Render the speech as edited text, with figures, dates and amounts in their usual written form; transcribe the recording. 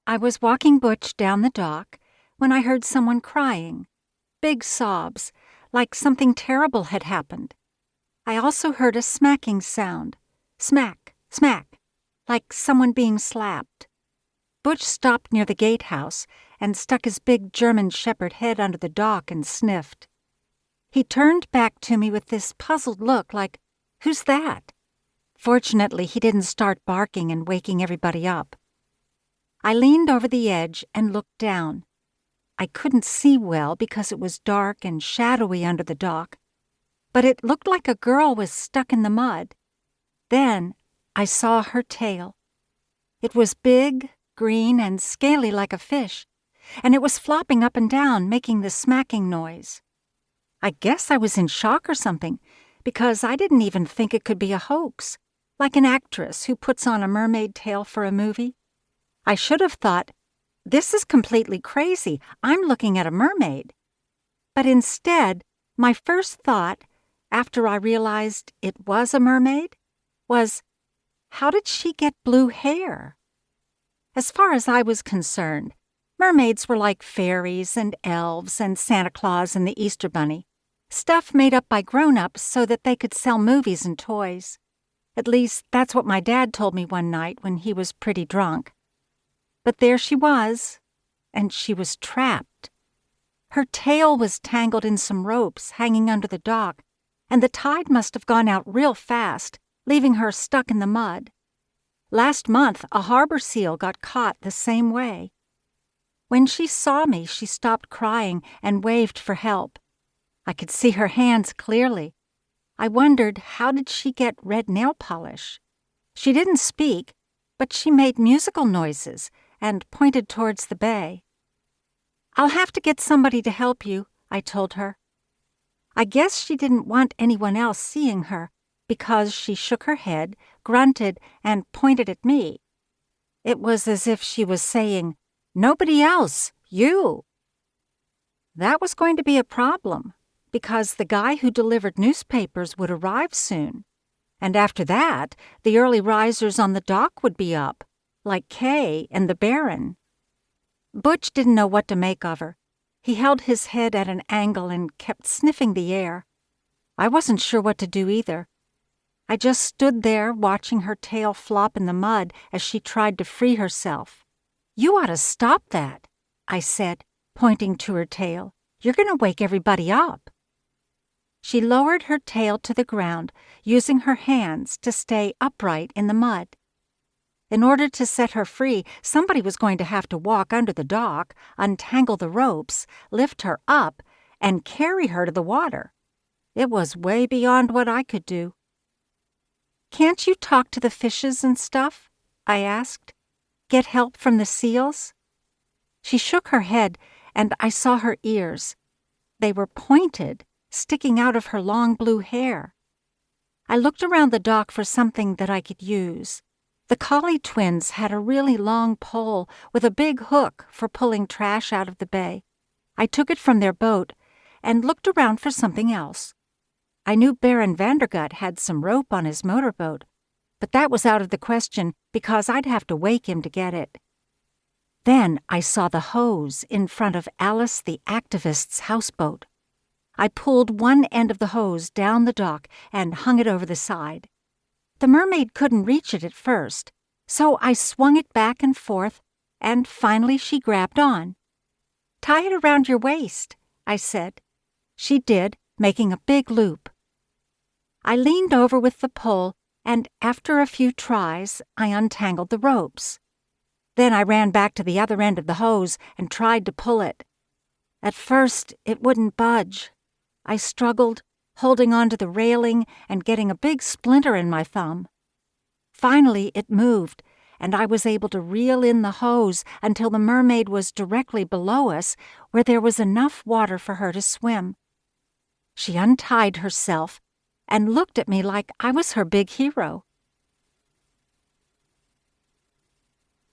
I was walking Butch down the dock when I heard someone crying, big sobs, like something terrible had happened. I also heard a smacking sound, smack, smack, like someone being slapped. Butch stopped near the gatehouse and stuck his big German shepherd head under the dock and sniffed. He turned back to me with this puzzled look like, "Who's that?" Fortunately, he didn't start barking and waking everybody up. I leaned over the edge and looked down. I couldn't see well because it was dark and shadowy under the dock, but it looked like a girl was stuck in the mud. Then I saw her tail. It was big, green, and scaly like a fish, and it was flopping up and down, making the smacking noise. I guess I was in shock or something, because I didn't even think it could be a hoax, like an actress who puts on a mermaid tail for a movie. I should have thought, this is completely crazy. I'm looking at a mermaid. But instead, my first thought, after I realized it was a mermaid, was, how did she get blue hair? As far as I was concerned, mermaids were like fairies and elves and Santa Claus and the Easter Bunny, stuff made up by grown-ups so that they could sell movies and toys. At least, that's what my dad told me one night when he was pretty drunk. But there she was, and she was trapped. Her tail was tangled in some ropes hanging under the dock, and the tide must have gone out real fast, leaving her stuck in the mud. Last month, a harbor seal got caught the same way. When she saw me, she stopped crying and waved for help. I could see her hands clearly. I wondered, how did she get red nail polish? She didn't speak, but she made musical noises and pointed towards the bay. "I'll have to get somebody to help you," I told her. I guess she didn't want anyone else seeing her, because she shook her head, grunted, and pointed at me. It was as if she was saying, "Nobody else, you." That was going to be a problem, because the guy who delivered newspapers would arrive soon. And after that, the early risers on the dock would be up, like Kay and the Baron. Butch didn't know what to make of her. He held his head at an angle and kept sniffing the air. I wasn't sure what to do either. I just stood there watching her tail flop in the mud as she tried to free herself. "You ought to stop that," I said, pointing to her tail. "You're going to wake everybody up." She lowered her tail to the ground, using her hands to stay upright in the mud. In order to set her free, somebody was going to have to walk under the dock, untangle the ropes, lift her up, and carry her to the water. It was way beyond what I could do. "Can't you talk to the fishes and stuff?" I asked. "Get help from the seals?" She shook her head, and I saw her ears. They were pointed, sticking out of her long blue hair. I looked around the dock for something that I could use. The Collie twins had a really long pole with a big hook for pulling trash out of the bay. I took it from their boat and looked around for something else. I knew Baron Vandergut had some rope on his motorboat, but that was out of the question because I'd have to wake him to get it. Then I saw the hose in front of Alice the activist's houseboat. I pulled one end of the hose down the dock and hung it over the side. The mermaid couldn't reach it at first, so I swung it back and forth, and finally she grabbed on. "Tie it around your waist," I said. She did, making a big loop. I leaned over with the pole, and after a few tries, I untangled the ropes. Then I ran back to the other end of the hose and tried to pull it. At first, it wouldn't budge. I struggled, holding onto the railing and getting a big splinter in my thumb. Finally, it moved, and I was able to reel in the hose until the mermaid was directly below us, where there was enough water for her to swim. She untied herself and looked at me like I was her big hero.